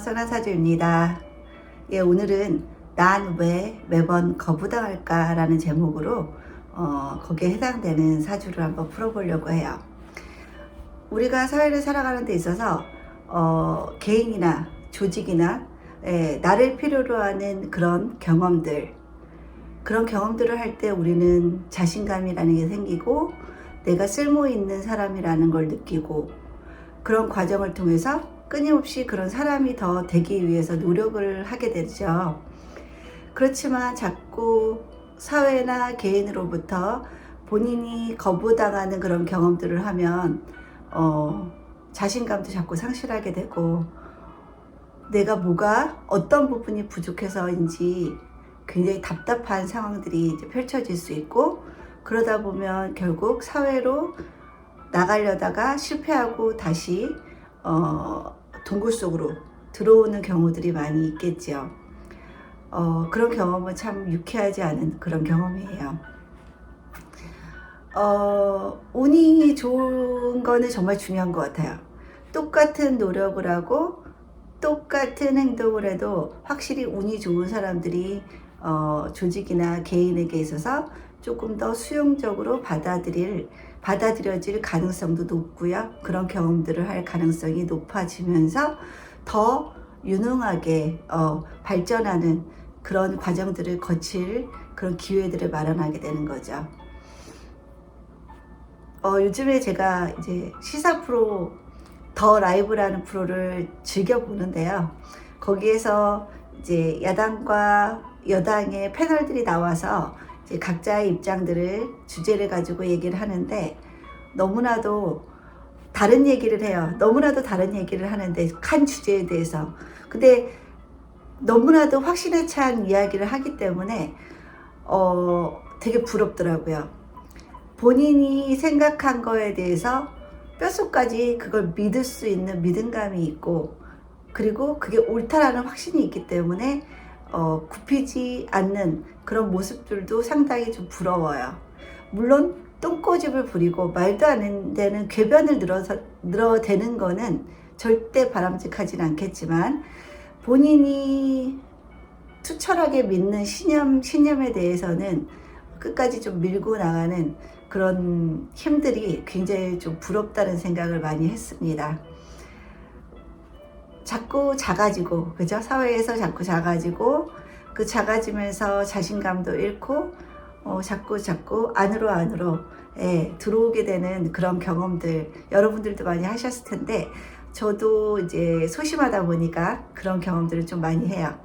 선한사주입니다. 예, 오늘은 난 왜 매번 거부당할까 라는 제목으로 거기에 해당되는 사주를 한번 풀어보려고 해요. 우리가 사회를 살아가는 데 있어서 개인이나 조직이나 나를 필요로 하는 그런 경험들을 할 때 우리는 자신감이라는 게 생기고 내가 쓸모 있는 사람이라는 걸 느끼고, 그런 과정을 통해서 끊임없이 그런 사람이 더 되기 위해서 노력을 하게 되죠. 그렇지만 자꾸 사회나 개인으로부터 본인이 거부당하는 그런 경험들을 하면 자신감도 자꾸 상실하게 되고, 내가 어떤 부분이 부족해서인지 굉장히 답답한 상황들이 이제 펼쳐질 수 있고, 그러다 보면 결국 사회로 나가려다가 실패하고 다시 동굴 속으로 들어오는 경우들이 많이 있겠죠. 그런 경험은 참 유쾌하지 않은 그런 경험이에요. 운이 좋은 거는 정말 중요한 것 같아요. 똑같은 노력을 하고 똑같은 행동을 해도 확실히 운이 좋은 사람들이 조직이나 개인에게 있어서 조금 더 수용적으로 받아들여질 가능성도 높고요. 그런 경험들을 할 가능성이 높아지면서 더 유능하게 발전하는 그런 과정들을 거칠 그런 기회들을 마련하게 되는 거죠. 요즘에 제가 이제 시사 프로 더 라이브라는 프로를 즐겨 보는데요. 거기에서 이제 야당과 여당의 패널들이 나와서 이제 각자의 주제를 가지고 얘기를 하는데, 너무나도 다른 얘기를 해요. 너무나도 다른 얘기를 하는데, 한 주제에 대해서. 근데 너무나도 확신에 찬 이야기를 하기 때문에 되게 부럽더라고요. 본인이 생각한 거에 대해서 뼛속까지 그걸 믿을 수 있는 믿음감이 있고, 그리고 그게 옳다라는 확신이 있기 때문에 굽히지 않는 그런 모습들도 상당히 좀 부러워요. 물론 똥꼬집을 부리고 말도 안 되는 궤변을 늘어대는 거는 절대 바람직하진 않겠지만, 본인이 투철하게 믿는 신념에 대해서는 끝까지 좀 밀고 나가는 그런 힘들이 굉장히 좀 부럽다는 생각을 많이 했습니다. 자꾸 작아지고, 그죠? 사회에서 자꾸 작아지고, 그 작아지면서 자신감도 잃고, 자꾸 안으로 들어오게 되는 그런 경험들, 여러분들도 많이 하셨을 텐데, 저도 이제 소심하다 보니까 그런 경험들을 좀 많이 해요.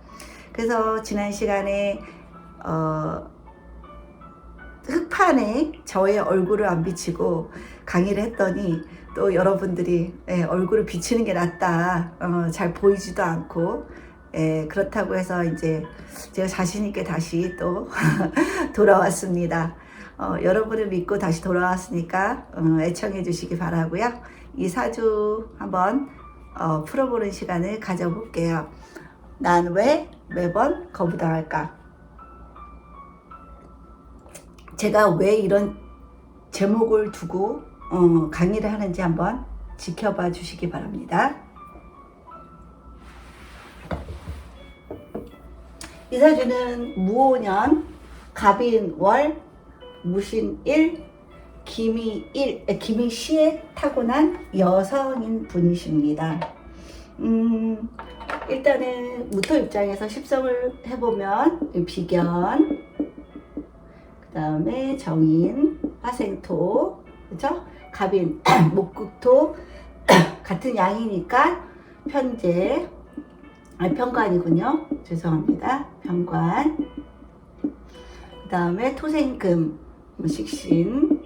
그래서 지난 시간에 흑판에 저의 얼굴을 안 비치고 강의를 했더니, 또 여러분들이 얼굴을 비치는 게 낫다, 잘 보이지도 않고, 그렇다고 해서 이제 제가 자신 있게 다시 또 돌아왔습니다. 여러분을 믿고 다시 돌아왔으니까 애청해 주시기 바라고요. 이 사주 한번 풀어보는 시간을 가져볼게요. 난 왜 매번 거부당할까? 제가 왜 이런 제목을 두고 강의를 하는지 한번 지켜봐 주시기 바랍니다. 이 사주는 무오년, 갑인월, 무신일, 기미시에 타고난 여성인 분이십니다. 일단은 무토 입장에서 십성을 해보면 비견, 그 다음에 정인, 화생토, 그죠? 갑인, 목극토, 같은 양이니까 편관이군요. 죄송합니다. 편관. 그 다음에 토생금, 식신,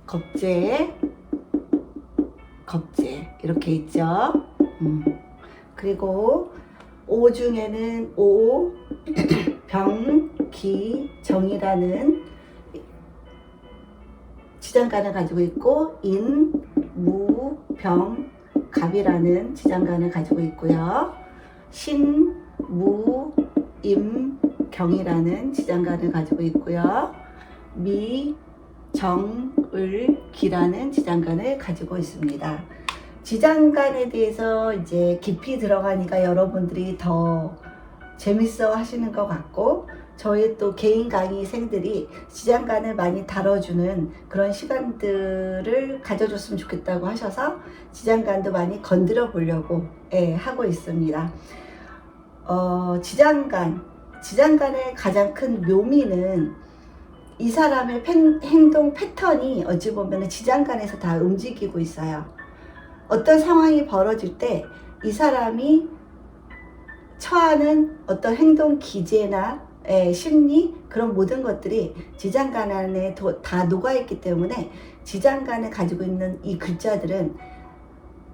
겁재 이렇게 있죠. 그리고 오 중에는 오, 병, 기, 정이라는 지장간을 가지고 있고, 인, 무, 병, 갑이라는 지장간을 가지고 있고요. 신, 무, 임, 경이라는 지장간을 가지고 있고요. 미, 정, 을, 기라는 지장간을 가지고 있습니다. 지장간에 대해서 이제 깊이 들어가니까 여러분들이 더 재밌어 하시는 것 같고, 저희 또 개인 강의생들이 지장간을 많이 다뤄주는 그런 시간들을 가져줬으면 좋겠다고 하셔서 지장간도 많이 건드려 보려고 하고 있습니다. 지장간의 가장 큰 묘미는 이 사람의 행동 패턴이 어찌 보면 지장간에서 다 움직이고 있어요. 어떤 상황이 벌어질 때 이 사람이 처하는 어떤 행동 기제나 심리, 그런 모든 것들이 지장간 안에 다 녹아있기 때문에 지장간에 가지고 있는 이 글자들은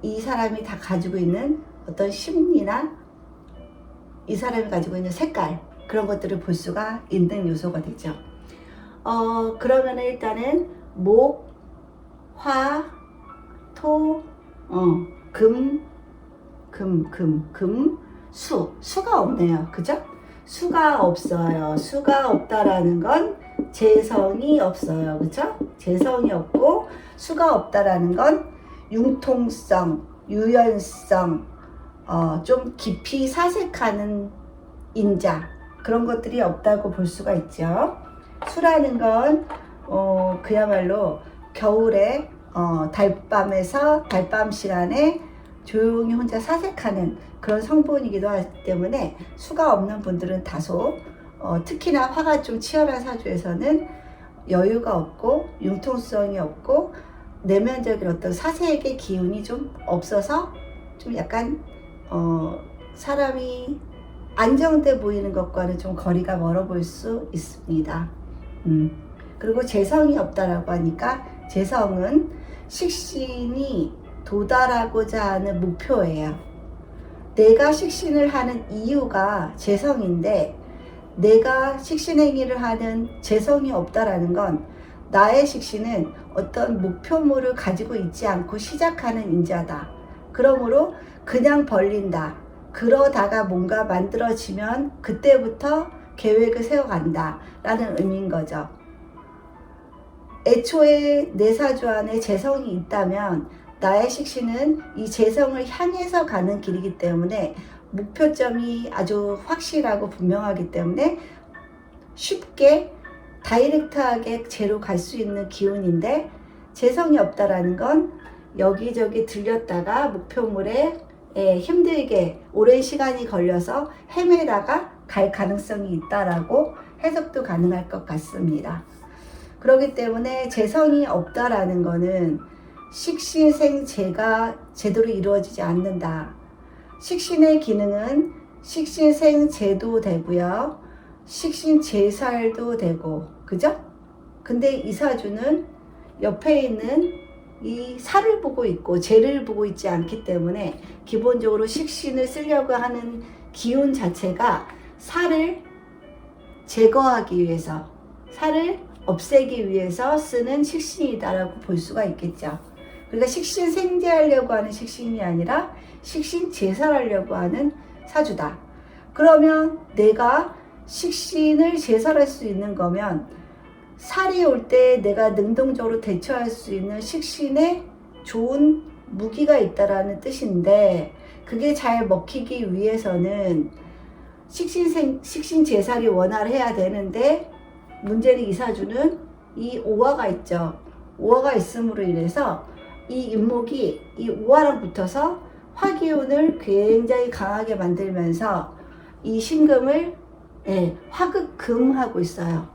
이 사람이 다 가지고 있는 어떤 심리나 이 사람이 가지고 있는 색깔, 그런 것들을 볼 수가 있는 요소가 되죠. 그러면 일단은 목, 화, 토, 수가 없네요. 그죠? 수가 없어요. 수가 없다라는 건 재성이 없어요. 그죠? 재성이 없고, 수가 없다라는 건 융통성, 유연성, 좀 깊이 사색하는 인자, 그런 것들이 없다고 볼 수가 있죠. 수라는 건 그야말로 겨울에 달밤 시간에 조용히 혼자 사색하는 그런 성분이기도 하기 때문에 수가 없는 분들은 다소 특히나 화가 좀 치열한 사주에서는 여유가 없고 융통성이 없고 내면적인 어떤 사색의 기운이 좀 없어서 좀 약간 사람이 안정돼 보이는 것과는 좀 거리가 멀어 보일 수 있습니다. 그리고 재성이 없다라고 하니까, 재성은 식신이 도달하고자 하는 목표예요. 내가 식신을 하는 이유가 재성인데, 내가 식신행위를 하는 재성이 없다라는 건 나의 식신은 어떤 목표물을 가지고 있지 않고 시작하는 인자다. 그러므로 그냥 벌린다. 그러다가 뭔가 만들어지면 그때부터 계획을 세워간다 라는 의미인 거죠. 애초에 내 사주 안에 재성이 있다면 나의 식신은 이 재성을 향해서 가는 길이기 때문에 목표점이 아주 확실하고 분명하기 때문에 쉽게 다이렉트하게 제로 갈 수 있는 기운인데, 재성이 없다라는 건 여기저기 들렸다가 목표물에 힘들게 오랜 시간이 걸려서 헤매다가 갈 가능성이 있다라고 해석도 가능할 것 같습니다. 그렇기 때문에 재성이 없다라는 거는 식신생재가 제대로 이루어지지 않는다. 식신의 기능은 식신생재도 되고요, 식신재살도 되고, 그죠? 근데 이 사주는 옆에 있는 이 살을 보고 있고 재를 보고 있지 않기 때문에 기본적으로 식신을 쓰려고 하는 기운 자체가 살을 제거하기 위해서, 살을 없애기 위해서 쓰는 식신이다라고 볼 수가 있겠죠. 그러니까 식신 생재하려고 하는 식신이 아니라 식신 제살하려고 하는 사주다. 그러면 내가 식신을 제살할 수 있는 거면 살이 올 때 내가 능동적으로 대처할 수 있는 식신에 좋은 무기가 있다라는 뜻인데, 그게 잘 먹히기 위해서는 식신 제살이 원활해야 되는데, 문제는 이 사주는 이 오화가 있죠. 오화가 있음으로 인해서 이 인목이 이 오화랑 붙어서 화기운을 굉장히 강하게 만들면서 이 신금을 화극금하고 있어요.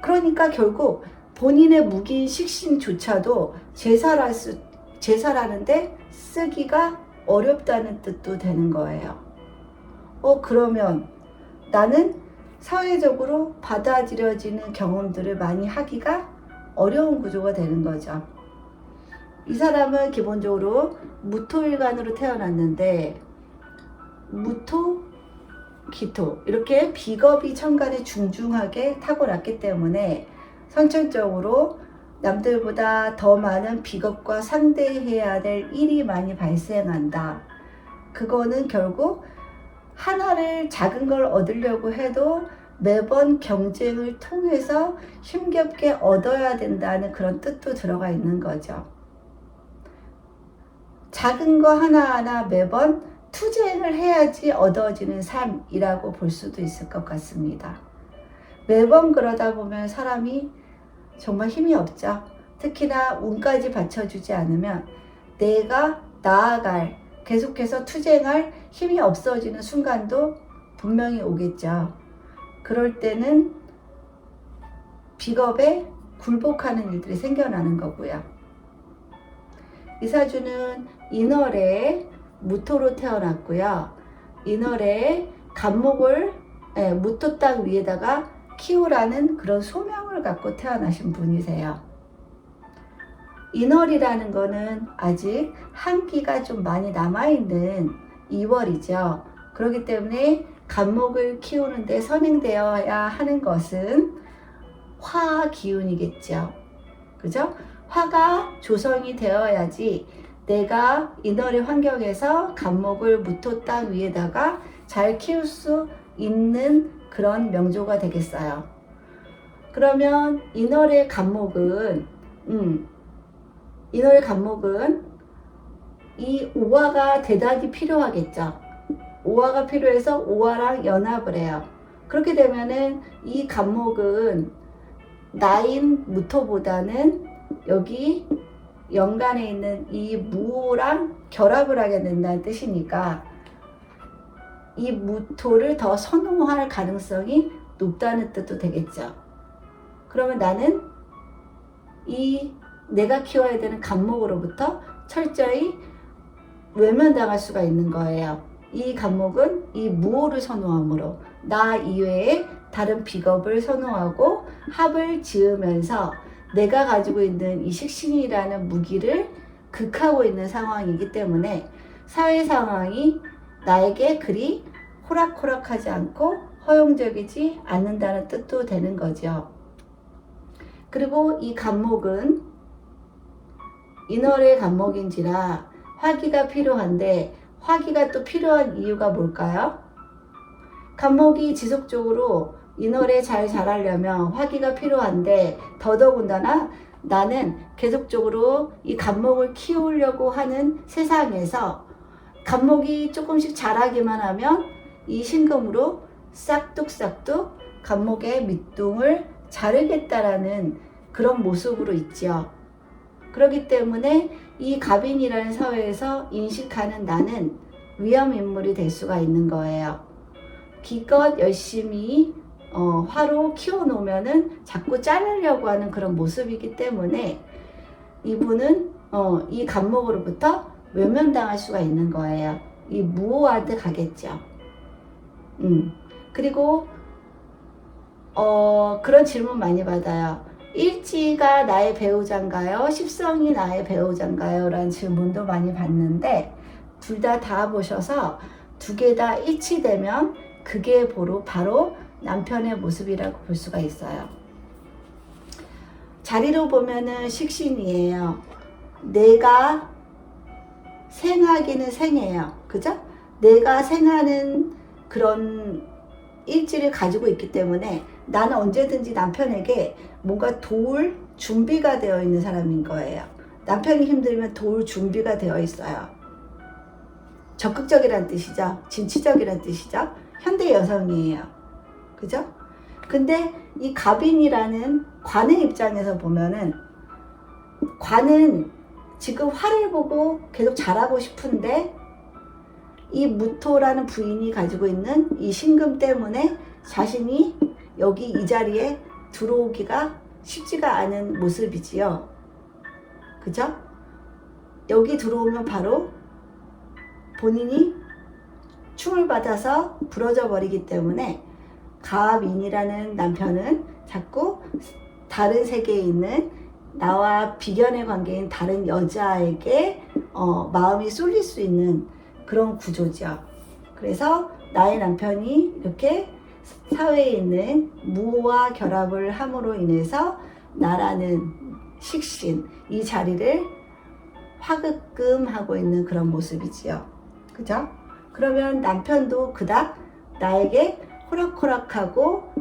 그러니까 결국 본인의 무기인 식신조차도 제살하는데 쓰기가 어렵다는 뜻도 되는 거예요. 그러면 나는 사회적으로 받아들여지는 경험들을 많이 하기가 어려운 구조가 되는 거죠. 이 사람은 기본적으로 무토일간으로 태어났는데, 무토, 기토, 이렇게 비겁이 천간에 중중하게 타고났기 때문에 선천적으로 남들보다 더 많은 비겁과 상대해야 될 일이 많이 발생한다. 그거는 결국 하나를 작은 걸 얻으려고 해도 매번 경쟁을 통해서 힘겹게 얻어야 된다는 그런 뜻도 들어가 있는 거죠. 작은 거 하나하나 매번 투쟁을 해야지 얻어지는 삶이라고 볼 수도 있을 것 같습니다. 매번 그러다 보면 사람이 정말 힘이 없죠. 특히나 운까지 받쳐주지 않으면 내가 나아갈, 계속해서 투쟁할 힘이 없어지는 순간도 분명히 오겠죠. 그럴 때는 비겁에 굴복하는 일들이 생겨나는 거고요. 이 사주는 인월에 무토로 태어났고요. 인월에 간목을 무토 땅 위에다가 키우라는 그런 소명을 갖고 태어나신 분이세요. 인월이라는 거는 아직 한기가 좀 많이 남아있는 2월이죠. 그렇기 때문에 간목을 키우는데 선행되어야 하는 것은 화 기운이겠죠. 그죠? 화가 조성이 되어야지 내가 인월의 환경에서 간목을 무토 땅 위에다가 잘 키울 수 있는 그런 명조가 되겠어요. 그러면 인월의 간목은 이 오화가 대단히 필요하겠죠. 오화가 필요해서 오화랑 연합을 해요. 그렇게 되면은 이 간목은 나인 무토보다는 여기 연간에 있는 이 무호랑 결합을 하게 된다는 뜻이니까 이 무토를 더 선호할 가능성이 높다는 뜻도 되겠죠. 그러면 나는 이 내가 키워야 되는 간목으로부터 철저히 외면당할 수가 있는 거예요. 이 간목은 이 무호를 선호함으로 나 이외에 다른 비겁을 선호하고 합을 지으면서 내가 가지고 있는 이 식신이라는 무기를 극하고 있는 상황이기 때문에 사회 상황이 나에게 그리 호락호락하지 않고 허용적이지 않는다는 뜻도 되는 거죠. 그리고 이 간목은 인월의 간목인지라 화기가 필요한데 화기가 또 필요한 이유가 뭘까요? 간목이 지속적으로 인월에 잘 자라려면 화기가 필요한데 더더군다나 나는 계속적으로 이 간목을 키우려고 하는 세상에서 간목이 조금씩 자라기만 하면 이 신금으로 싹둑싹둑 간목의 밑둥을 자르겠다라는 그런 모습으로 있죠. 그렇기 때문에 이 갑인이라는 사회에서 인식하는 나는 위험인물이 될 수가 있는 거예요. 기껏 열심히 화로 키워놓으면은 자꾸 자르려고 하는 그런 모습이기 때문에 이분은 이 간목으로부터 외면당할 수가 있는 거예요. 이 무호한테 가겠죠. 그리고 그런 질문 많이 받아요. 일지가 나의 배우자인가요? 십성이 나의 배우자인가요? 라는 질문도 많이 받는데 둘 다 보셔서 두 개 다 일치되면 그게 바로 남편의 모습이라고 볼 수가 있어요. 자리로 보면은 식신이에요. 내가 생하기는 생해요. 그죠? 내가 생하는 그런 일지를 가지고 있기 때문에 나는 언제든지 남편에게 뭔가 도울 준비가 되어 있는 사람인 거예요. 남편이 힘들면 도울 준비가 되어 있어요. 적극적이란 뜻이죠. 진취적이란 뜻이죠. 현대 여성이에요. 그죠? 근데 이 갑인이라는 관의 입장에서 보면은 관은 지금 화를 보고 계속 잘하고 싶은데 이 무토라는 부인이 가지고 있는 이 신금 때문에 자신이 여기 이 자리에 들어오기가 쉽지가 않은 모습이지요. 그죠? 여기 들어오면 바로 본인이 충을 받아서 부러져 버리기 때문에 갑인이라는 남편은 자꾸 다른 세계에 있는 나와 비견의 관계인 다른 여자에게 마음이 쏠릴 수 있는 그런 구조죠. 그래서 나의 남편이 이렇게 사회에 있는 무와 결합을 함으로 인해서 나라는 식신, 이 자리를 화급금하고 있는 그런 모습이지요. 그죠? 그러면 남편도 그닥 나에게 호락호락하고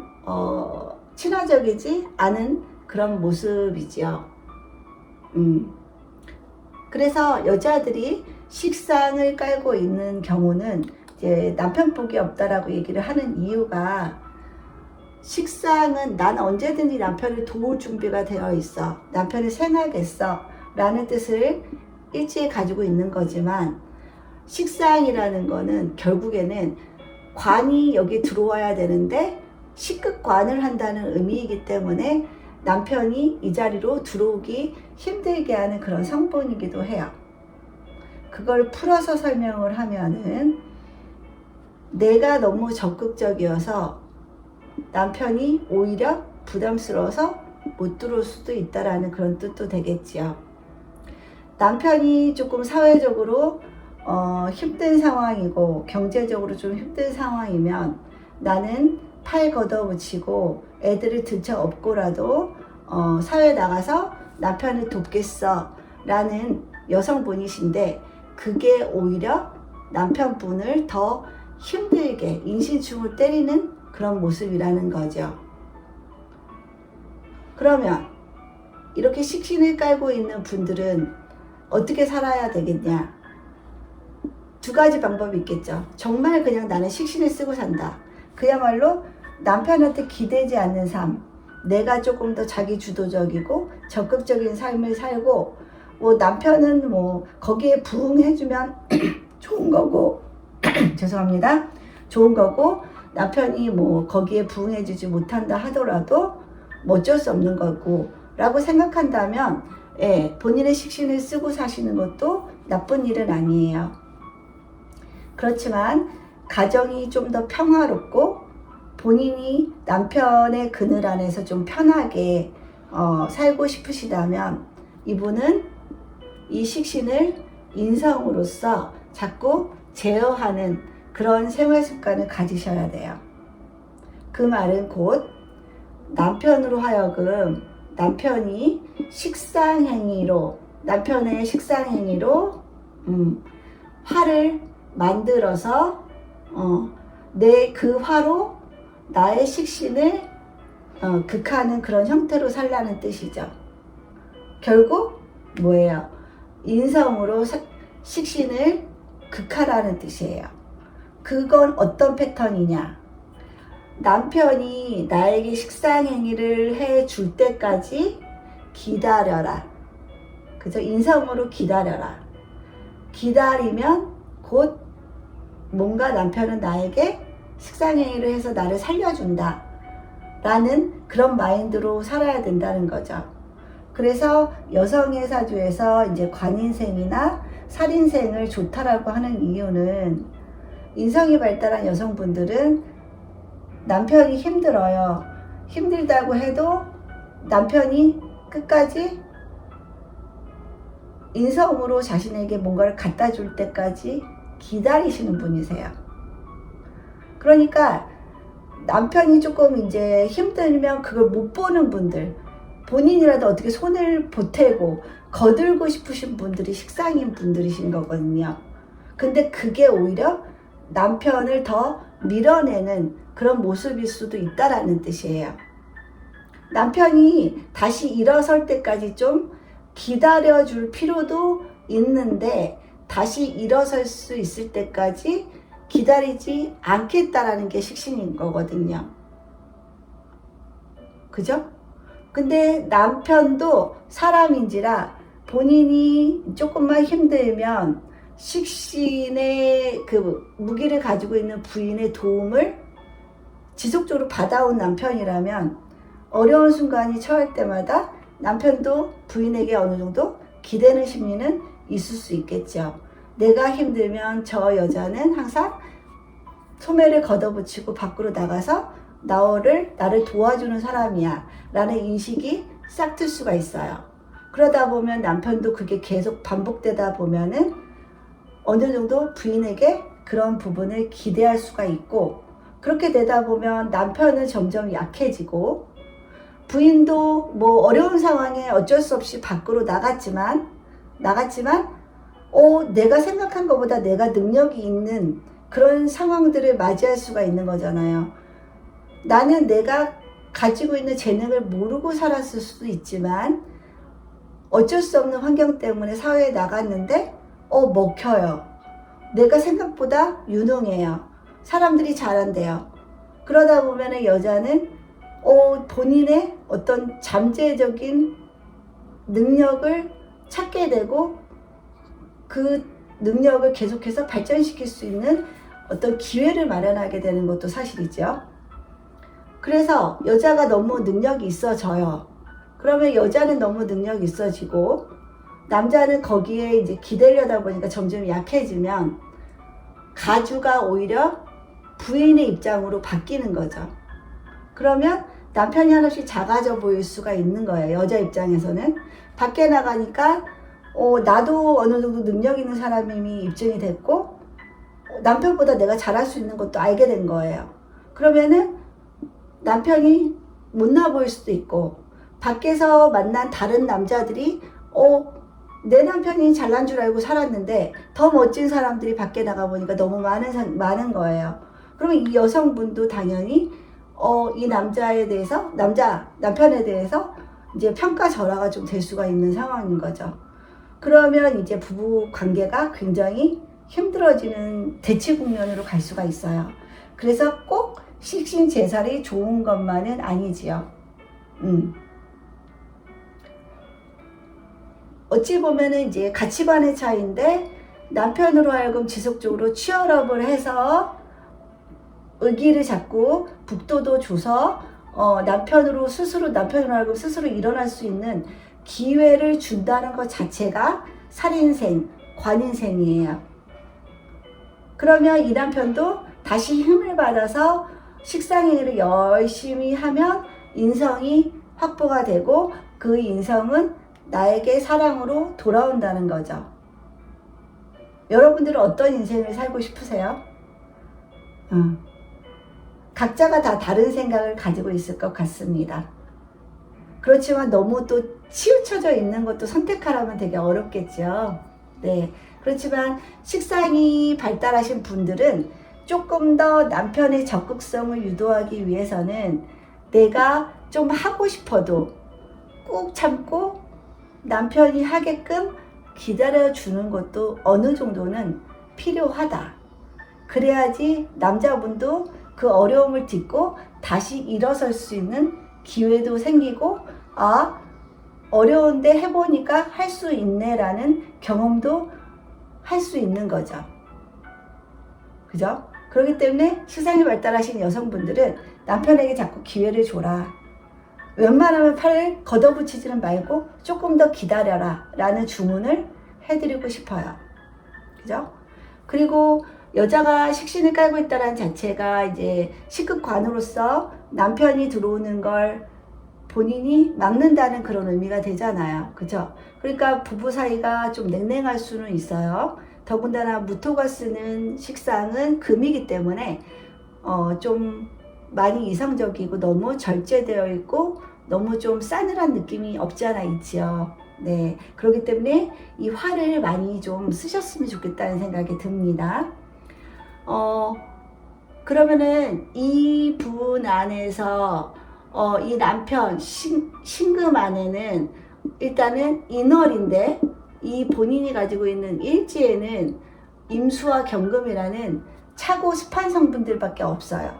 친화적이지 않은 그런 모습이지요. 그래서 여자들이 식상을 깔고 있는 경우는 이제 남편 복이 없다라고 얘기를 하는 이유가, 식상은 난 언제든지 남편을 도울 준비가 되어 있어, 남편을 생하겠어 라는 뜻을 일지에 가지고 있는 거지만, 식상이라는 거는 결국에는 관이 여기 들어와야 되는데 식극관을 한다는 의미이기 때문에 남편이 이 자리로 들어오기 힘들게 하는 그런 성분이기도 해요. 그걸 풀어서 설명을 하면은, 내가 너무 적극적이어서 남편이 오히려 부담스러워서 못 들어올 수도 있다라는 그런 뜻도 되겠지요. 남편이 조금 사회적으로 힘든 상황이고 경제적으로 좀 힘든 상황이면 나는 팔 걷어붙이고 애들을 등쳐 업고라도 사회에 나가서 남편을 돕겠어 라는 여성분이신데, 그게 오히려 남편분을 더 힘들게 인신충을 때리는 그런 모습이라는 거죠. 그러면 이렇게 식신을 깔고 있는 분들은 어떻게 살아야 되겠냐? 두 가지 방법이 있겠죠. 정말 그냥 나는 식신을 쓰고 산다, 그야말로 남편한테 기대지 않는 삶, 내가 조금 더 자기 주도적이고 적극적인 삶을 살고, 뭐 남편은 뭐 거기에 부응해주면 좋은 거고 죄송합니다. 좋은 거고, 남편이 뭐 거기에 부응해주지 못한다 하더라도 뭐 어쩔 수 없는 거고 라고 생각한다면, 본인의 식신을 쓰고 사시는 것도 나쁜 일은 아니에요. 그렇지만 가정이 좀 더 평화롭고 본인이 남편의 그늘 안에서 좀 편하게 살고 싶으시다면, 이분은 이 식신을 인성으로서 자꾸 제어하는 그런 생활 습관을 가지셔야 돼요. 그 말은 곧 남편으로 하여금 남편의 식상행위로 화를 만들어서 내 그 화로 나의 식신을 극하는 그런 형태로 살라는 뜻이죠. 결국 뭐예요? 인성으로 식신을 극하라는 뜻이에요. 그건 어떤 패턴이냐? 남편이 나에게 식상행위를 해줄 때까지 기다려라. 그죠? 인성으로 기다려라. 기다리면 곧 뭔가 남편은 나에게 식상행위를 해서 나를 살려준다 라는 그런 마인드로 살아야 된다는 거죠. 그래서 여성의 사주에서 이제 관인생이나 살인생을 좋다라고 하는 이유는, 인성이 발달한 여성분들은 남편이 힘들어요. 힘들다고 해도 남편이 끝까지 인성으로 자신에게 뭔가를 갖다 줄 때까지 기다리시는 분이세요. 그러니까 남편이 조금 이제 힘들면 그걸 못 보는 분들, 본인이라도 어떻게 손을 보태고 거들고 싶으신 분들이 식상인 분들이신 거거든요. 근데 그게 오히려 남편을 더 밀어내는 그런 모습일 수도 있다라는 뜻이에요. 남편이 다시 일어설 때까지 좀 기다려줄 필요도 있는데, 다시 일어설 수 있을 때까지 기다리지 않겠다라는 게 식신인 거거든요. 그죠? 근데 남편도 사람인지라 본인이 조금만 힘들면 식신의 그 무기를 가지고 있는 부인의 도움을 지속적으로 받아온 남편이라면, 어려운 순간이 처할 때마다 남편도 부인에게 어느 정도 기대는 심리는 있을 수 있겠죠. 내가 힘들면 저 여자는 항상 소매를 걷어붙이고 밖으로 나가서 나를 도와주는 사람이야 라는 인식이 싹 들 수가 있어요. 그러다 보면 남편도 그게 계속 반복되다 보면은 어느 정도 부인에게 그런 부분을 기대할 수가 있고, 그렇게 되다 보면 남편은 점점 약해지고, 부인도 뭐 어려운 상황에 어쩔 수 없이 밖으로 나갔지만 내가 생각한 것보다 내가 능력이 있는 그런 상황들을 맞이할 수가 있는 거잖아요. 나는 내가 가지고 있는 재능을 모르고 살았을 수도 있지만 어쩔 수 없는 환경 때문에 사회에 나갔는데 먹혀요. 내가 생각보다 유능해요. 사람들이 잘한대요. 그러다 보면 여자는 본인의 어떤 잠재적인 능력을 찾게 되고 그 능력을 계속해서 발전시킬 수 있는 어떤 기회를 마련하게 되는 것도 사실이죠. 그래서 여자가 너무 능력이 있어져요. 그러면 여자는 너무 능력이 있어지고 남자는 거기에 이제 기대려다 보니까 점점 약해지면 가주가 오히려 부인의 입장으로 바뀌는 거죠. 그러면 남편이 한없이 작아져 보일 수가 있는 거예요. 여자 입장에서는. 밖에 나가니까 나도 어느 정도 능력 있는 사람이 입증이 됐고 남편보다 내가 잘할 수 있는 것도 알게 된 거예요. 그러면은 남편이 못나 보일 수도 있고 밖에서 만난 다른 남자들이 내 남편이 잘난 줄 알고 살았는데 더 멋진 사람들이 밖에 나가 보니까 너무 많은 거예요. 그러면 이 여성분도 당연히 이 남자에 대해서 남편에 대해서 이제 평가절하가 좀 될 수가 있는 상황인 거죠. 그러면 이제 부부 관계가 굉장히 힘들어지는 대치 국면으로 갈 수가 있어요. 그래서 꼭 식신제살이 좋은 것만은 아니지요. 어찌 보면은 이제 가치관의 차이인데 남편으로 하여금 지속적으로 취업을 해서 의기를 잡고 북돋워 줘서 남편으로 하여금 스스로 일어날 수 있는 기회를 준다는 것 자체가 살인생, 관인생이에요. 그러면 이 남편도 다시 힘을 받아서 식상행위를 열심히 하면 인성이 확보가 되고 그 인성은 나에게 사랑으로 돌아온다는 거죠. 여러분들은 어떤 인생을 살고 싶으세요? 각자가 다 다른 생각을 가지고 있을 것 같습니다. 그렇지만 너무 또 치우쳐져 있는 것도 선택하라면 되게 어렵겠죠. 네. 그렇지만 식상이 발달하신 분들은 조금 더 남편의 적극성을 유도하기 위해서는 내가 좀 하고 싶어도 꾹 참고 남편이 하게끔 기다려주는 것도 어느 정도는 필요하다. 그래야지 남자분도 그 어려움을 딛고 다시 일어설 수 있는 기회도 생기고 어려운데 해보니까 할 수 있네라는 경험도 할 수 있는 거죠. 그죠? 그렇기 때문에 식상이 발달하신 여성분들은 남편에게 자꾸 기회를 줘라. 웬만하면 팔을 걷어붙이지는 말고 조금 더 기다려라 라는 주문을 해드리고 싶어요. 그죠? 그리고 여자가 식신을 깔고 있다는 자체가 이제 식극관으로서 남편이 들어오는 걸 본인이 막는다는 그런 의미가 되잖아요. 그죠? 그러니까 부부 사이가 좀 냉랭할 수는 있어요. 더군다나 무토가 쓰는 식상은 금이기 때문에 좀 많이 이성적이고 너무 절제되어 있고 너무 좀 싸늘한 느낌이 없지 않아 있지요. 네, 그렇기 때문에 이 화를 많이 좀 쓰셨으면 좋겠다는 생각이 듭니다. 그러면은 이 분 안에서 이 남편 신금 안에는 일단은 인월인데 이 본인이 가지고 있는 일지에는 임수와 경금이라는 차고 습한 성분들밖에 없어요.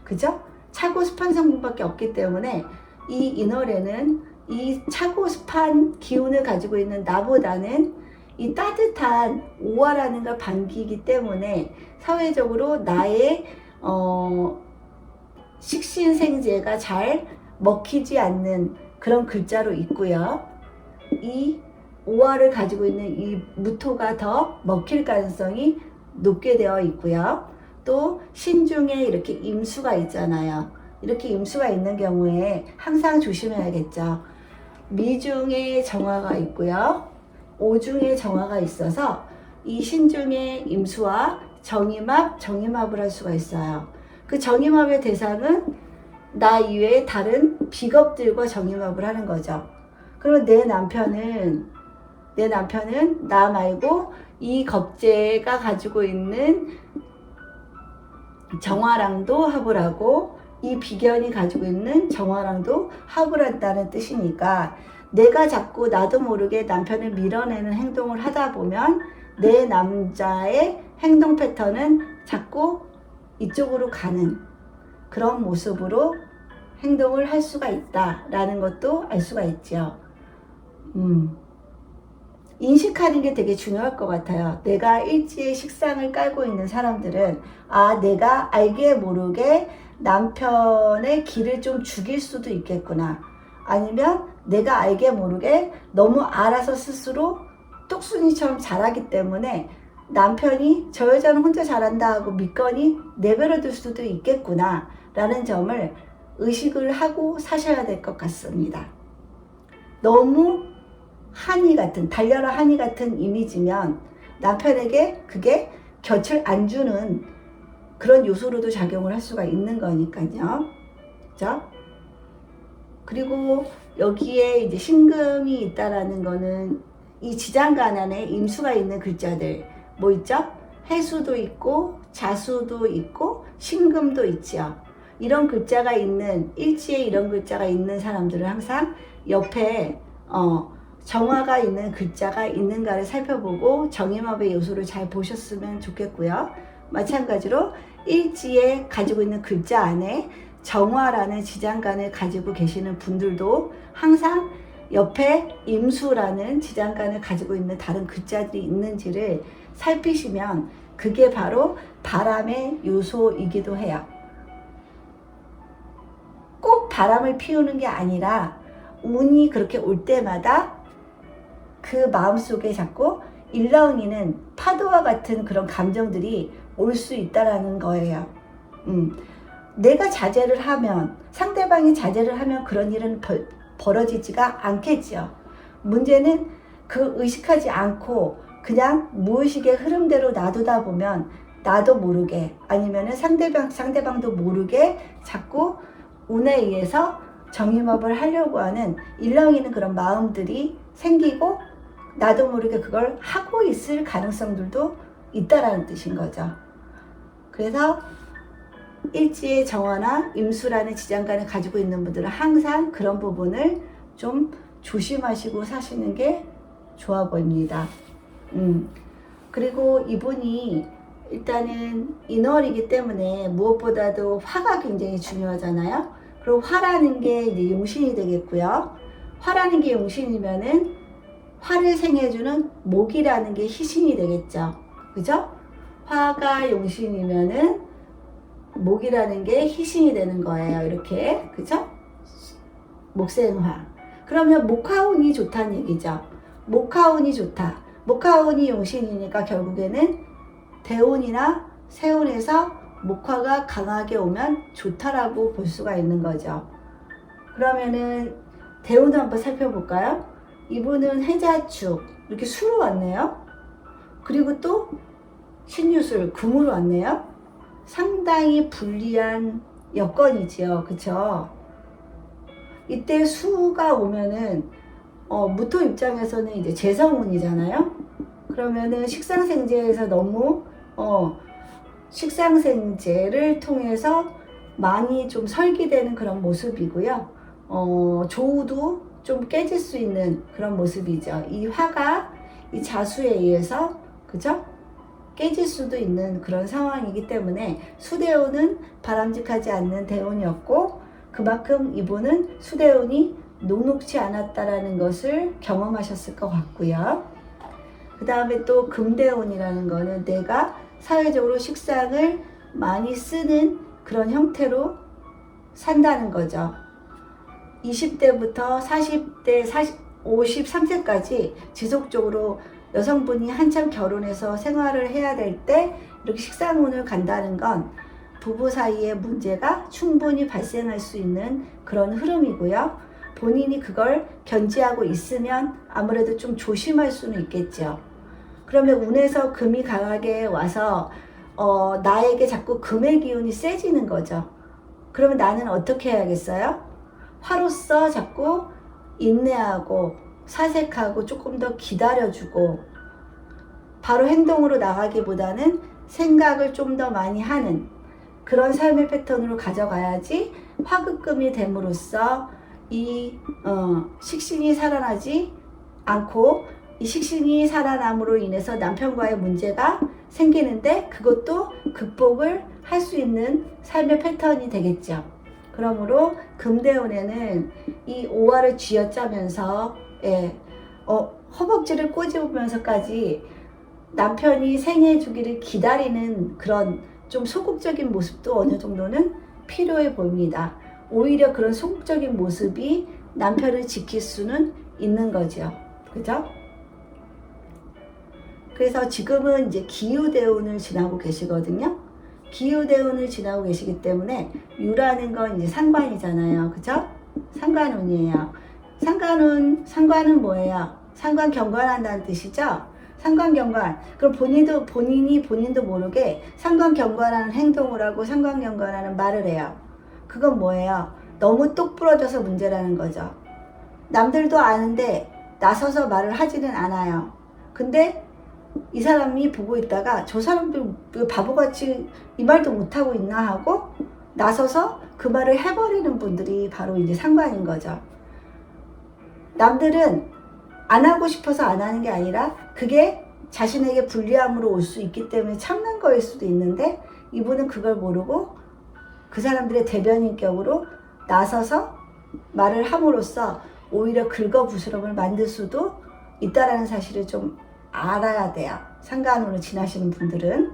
그죠? 차고 습한 성분밖에 없기 때문에 이 인월에는 이 차고 습한 기운을 가지고 있는 나보다는 이 따뜻한 오화라는 걸 반기기 때문에 사회적으로 나의 식신생재가 잘 먹히지 않는 그런 글자로 있고요. 이 오화를 가지고 있는 이 무토가 더 먹힐 가능성이 높게 되어 있고요. 또 신중에 이렇게 임수가 있잖아요. 이렇게 임수가 있는 경우에 항상 조심해야겠죠. 미중에 정화가 있고요. 오중에 정화가 있어서 이 신중에 임수와 정임합을 할 수가 있어요. 그 정임합의 대상은 나 이외에 다른 비겁들과 정임합을 하는 거죠. 그리고 내 남편은 나 말고 이 겁재가 가지고 있는 정화랑도 합을 하고 이 비견이 가지고 있는 정화랑도 합을 한다는 뜻이니까 내가 자꾸 나도 모르게 남편을 밀어내는 행동을 하다 보면 내 남자의 행동 패턴은 자꾸 이쪽으로 가는 그런 모습으로 행동을 할 수가 있다라는 것도 알 수가 있죠. 인식하는 게 되게 중요할 것 같아요. 내가 일지의 식상을 깔고 있는 사람들은 내가 알게 모르게 남편의 기를 좀 죽일 수도 있겠구나. 아니면 내가 알게 모르게 너무 알아서 스스로 똑순이처럼 잘하기 때문에 남편이 저 여자는 혼자 잘한다 하고 믿거니 내버려 둘 수도 있겠구나 라는 점을 의식을 하고 사셔야 될 것 같습니다. 너무 한이 같은, 달려라 한이 같은 이미지면 남편에게 그게 곁을 안 주는 그런 요소로도 작용을 할 수가 있는 거니까요. 그죠? 그리고 여기에 이제 신금이 있다라는 거는 이 지장간 안에 임수가 있는 글자들 뭐 있죠? 해수도 있고 자수도 있고 신금도 있죠. 이런 글자가 있는 일지에 이런 글자가 있는 사람들은 항상 옆에 정화가 있는 글자가 있는가를 살펴보고 정임합의 요소를 잘 보셨으면 좋겠고요. 마찬가지로 일지에 가지고 있는 글자 안에 정화라는 지장간을 가지고 계시는 분들도 항상 옆에 임수라는 지장간을 가지고 있는 다른 글자들이 있는지를 살피시면 그게 바로 바람의 요소이기도 해요. 꼭 바람을 피우는 게 아니라 운이 그렇게 올 때마다 그 마음속에 자꾸 일렁이는 파도와 같은 그런 감정들이 올 수 있다라는 거예요. 내가 자제를 하면, 상대방이 자제를 하면 그런 일은 벌어지지가 않겠죠. 문제는 그 의식하지 않고 그냥 무의식의 흐름대로 놔두다 보면 나도 모르게 아니면은 상대방도 모르게 자꾸 운에 의해서 정임업을 하려고 하는 일렁이는 그런 마음들이 생기고 나도 모르게 그걸 하고 있을 가능성들도 있다라는 뜻인 거죠. 그래서 일지의 정화나 임수라는 지장간을 가지고 있는 분들은 항상 그런 부분을 좀 조심하시고 사시는 게 좋아 보입니다. 그리고 이분이 일단은 인월이기 때문에 무엇보다도 화가 굉장히 중요하잖아요. 그리고 화라는 게 이제 용신이 되겠고요. 화라는 게 용신이면은 화를 생해주는 목이라는 게 희신이 되겠죠. 그죠? 화가 용신이면은 목이라는 게 희신이 되는 거예요. 이렇게. 그죠? 목생화. 그러면 목화운이 좋다는 얘기죠. 목화운이 좋다. 목화운이 용신이니까 결국에는 대운이나 세운에서 목화가 강하게 오면 좋다라고 볼 수가 있는 거죠. 그러면은 대운을 한번 살펴볼까요? 이분은 해자축 이렇게 수로 왔네요. 그리고 또 신유술 금으로 왔네요. 상당히 불리한 여건이지요. 그쵸? 이때 수가 오면은 무토 입장에서는 이제 재성운이잖아요. 그러면은 식상생재에서 너무 식상생재를 통해서 많이 좀 설기되는 그런 모습이고요. 조우도 좀 깨질 수 있는 그런 모습이죠. 이 화가 이 자수에 의해서 그죠? 깨질 수도 있는 그런 상황이기 때문에 수대운은 바람직하지 않는 대운이었고 그만큼 이분은 수대운이 녹록지 않았다라는 것을 경험하셨을 것 같고요. 그 다음에 또 금대운이라는 거는 내가 사회적으로 식상을 많이 쓰는 그런 형태로 산다는 거죠. 20대부터 40대, 53세까지 지속적으로 여성분이 한참 결혼해서 생활을 해야 될 때 이렇게 식상운을 간다는 건 부부 사이의 문제가 충분히 발생할 수 있는 그런 흐름이고요. 본인이 그걸 견지하고 있으면 아무래도 좀 조심할 수는 있겠죠. 그러면 운에서 금이 강하게 와서 나에게 자꾸 금의 기운이 세지는 거죠. 그러면 나는 어떻게 해야겠어요? 화로서 자꾸 인내하고 사색하고 조금 더 기다려주고 바로 행동으로 나가기보다는 생각을 좀 더 많이 하는 그런 삶의 패턴으로 가져가야지 화급금이 됨으로써 이 식신이 살아나지 않고 이 식신이 살아남으로 인해서 남편과의 문제가 생기는데 그것도 극복을 할 수 있는 삶의 패턴이 되겠죠. 그러므로 금대운에는 이 오화를 쥐어짜면서 허벅지를 꼬집으면서까지 남편이 생애 주기를 기다리는 그런 좀 소극적인 모습도 어느 정도는 필요해 보입니다. 오히려 그런 소극적인 모습이 남편을 지킬 수는 있는 거죠. 그죠? 그래서 지금은 이제 기후대운을 지나고 계시거든요. 기후대운을 지나고 계시기 때문에 유라는 건 이제 상관이잖아요. 그죠? 상관운이에요. 상관은 뭐예요? 상관경관한다는 뜻이죠? 상관경관. 그럼 본인도 모르게 상관경관하는 행동을 하고 상관경관하는 말을 해요. 그건 뭐예요? 너무 똑 부러져서 문제라는 거죠. 남들도 아는데 나서서 말을 하지는 않아요. 근데 이 사람이 보고 있다가 저 사람들 왜 바보같이 이 말도 못하고 있나 하고 나서서 그 말을 해버리는 분들이 바로 이제 상관인 거죠. 남들은 안 하고 싶어서 안 하는 게 아니라 그게 자신에게 불리함으로 올 수 있기 때문에 참는 거일 수도 있는데 이분은 그걸 모르고 그 사람들의 대변인격으로 나서서 말을 함으로써 오히려 긁어부스럼을 만들 수도 있다라는 사실을 좀 알아야 돼요. 상관운을 지나시는 분들은.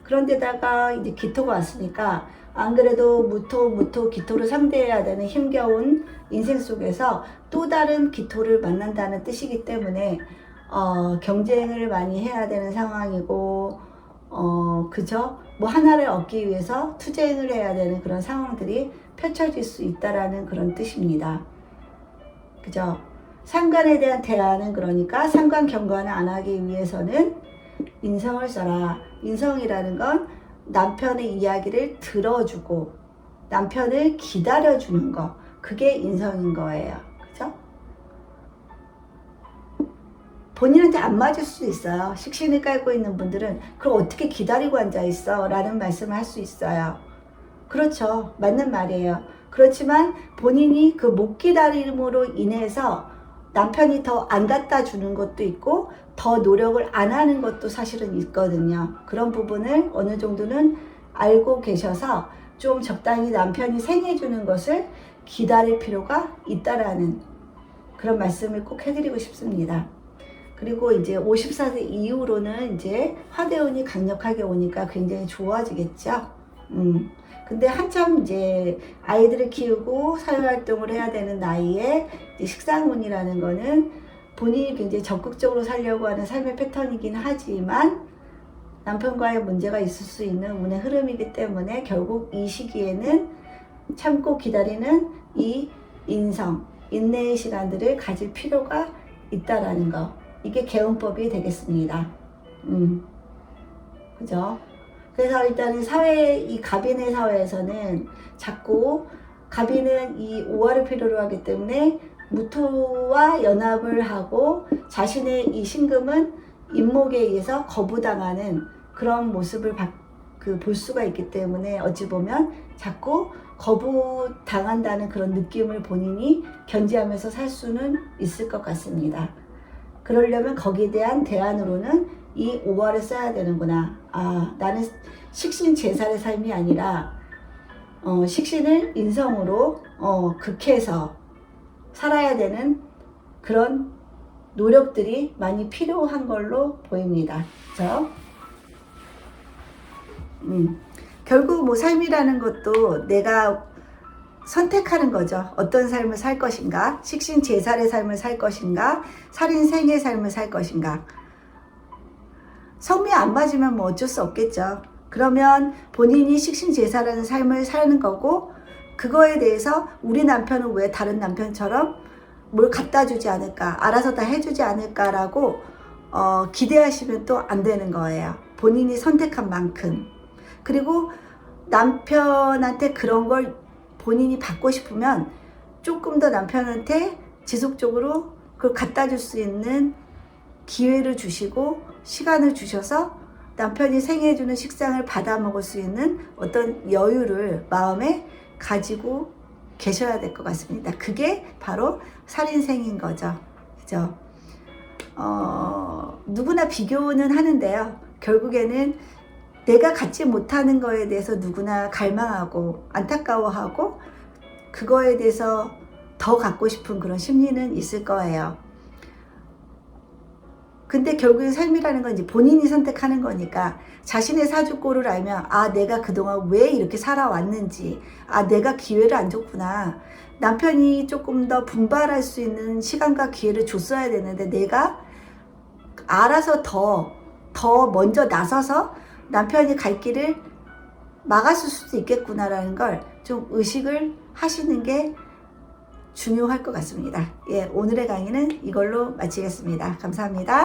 그런데다가 이제 기토가 왔으니까 안 그래도 무토 기토를 상대해야 되는 힘겨운 인생 속에서 또 다른 기토를 만난다는 뜻이기 때문에 경쟁을 많이 해야 되는 상황이고 그죠? 뭐 하나를 얻기 위해서 투쟁을 해야 되는 그런 상황들이 펼쳐질 수 있다라는 그런 뜻입니다. 그죠? 상관에 대한 대안은 그러니까 상관 경관을 안 하기 위해서는 인성을 써라. 인성이라는 건 남편의 이야기를 들어주고 남편을 기다려주는 거. 그게 인성인 거예요. 그죠? 본인한테 안 맞을 수도 있어요. 식신을 깔고 있는 분들은 그럼 어떻게 기다리고 앉아있어? 라는 말씀을 할 수 있어요. 그렇죠. 맞는 말이에요. 그렇지만 본인이 그 못 기다림으로 인해서 남편이 더 안 갖다 주는 것도 있고 더 노력을 안 하는 것도 사실은 있거든요. 그런 부분을 어느 정도는 알고 계셔서 좀 적당히 남편이 생해주는 것을 기다릴 필요가 있다라는 그런 말씀을 꼭 해드리고 싶습니다. 그리고 이제 54세 이후로는 이제 화대운이 강력하게 오니까 굉장히 좋아지겠죠. 근데 한참 이제 아이들을 키우고 사회활동을 해야 되는 나이에 식상운이라는 거는 본인이 굉장히 적극적으로 살려고 하는 삶의 패턴이긴 하지만 남편과의 문제가 있을 수 있는 운의 흐름이기 때문에 결국 이 시기에는 참고 기다리는 이 인성, 인내의 시간들을 가질 필요가 있다라는 거. 이게 개운법이 되겠습니다. 그죠? 그래서 일단은 이 갑인의 사회에서는 자꾸 갑인은 이 오화를 필요로 하기 때문에 무토와 연합을 하고 자신의 이 신금은 인목에 의해서 거부당하는 그런 모습을 볼 수가 있기 때문에 어찌 보면 자꾸 거부당한다는 그런 느낌을 본인이 견지하면서 살 수는 있을 것 같습니다. 그러려면 거기에 대한 대안으로는 이 오화를 써야 되는구나. 나는 식신 제살의 삶이 아니라 식신을 인성으로 극해서 살아야 되는 그런 노력들이 많이 필요한 걸로 보입니다. 그렇죠? 결국 뭐 삶이라는 것도 내가 선택하는 거죠. 어떤 삶을 살 것인가, 식신 제살의 삶을 살 것인가, 살인생의 삶을 살 것인가. 성미 안 맞으면 뭐 어쩔 수 없겠죠. 그러면 본인이 식신 제살하는 삶을 사는 거고 그거에 대해서 우리 남편은 왜 다른 남편처럼 뭘 갖다 주지 않을까, 알아서 다 해주지 않을까라고 기대하시면 또 안 되는 거예요. 본인이 선택한 만큼. 그리고 남편한테 그런 걸 본인이 받고 싶으면 조금 더 남편한테 지속적으로 그걸 갖다 줄 수 있는 기회를 주시고 시간을 주셔서 남편이 생해주는 식상을 받아 먹을 수 있는 어떤 여유를 마음에 가지고 계셔야 될 것 같습니다. 그게 바로 살인생인 거죠. 그죠? 누구나 비교는 하는데요. 결국에는 내가 갖지 못하는 거에 대해서 누구나 갈망하고 안타까워하고 그거에 대해서 더 갖고 싶은 그런 심리는 있을 거예요. 근데 결국엔 삶이라는 건 이제 본인이 선택하는 거니까 자신의 사주꼴을 알면 아 내가 그동안 왜 이렇게 살아왔는지 아 내가 기회를 안 줬구나. 남편이 조금 더 분발할 수 있는 시간과 기회를 줬어야 되는데 내가 알아서 더 먼저 나서서 남편이 갈 길을 막았을 수도 있겠구나라는 걸 좀 의식을 하시는 게 중요할 것 같습니다. 예, 오늘의 강의는 이걸로 마치겠습니다. 감사합니다.